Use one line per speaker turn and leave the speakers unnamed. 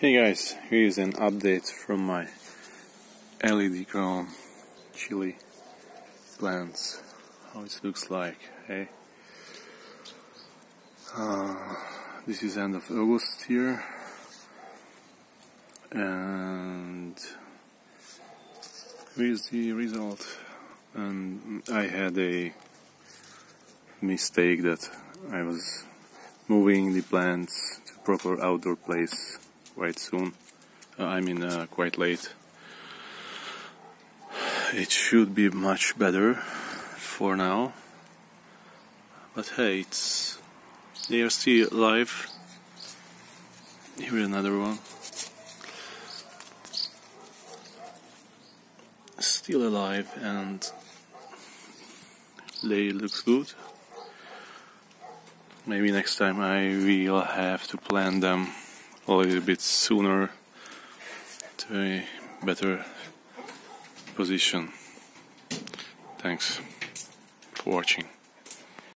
Hey guys, here is an update from my LED grown chili plants. How it looks like, hey? This is end of August here, and here's the result. And I had a mistake that I was moving the plants to proper outdoor place quite soon. Quite late. It should be much better for now, but hey, they are still alive. Here is another one, still alive, and they looks good. Maybe next time I will have to plant them a little bit sooner to a better position. Thanks for watching.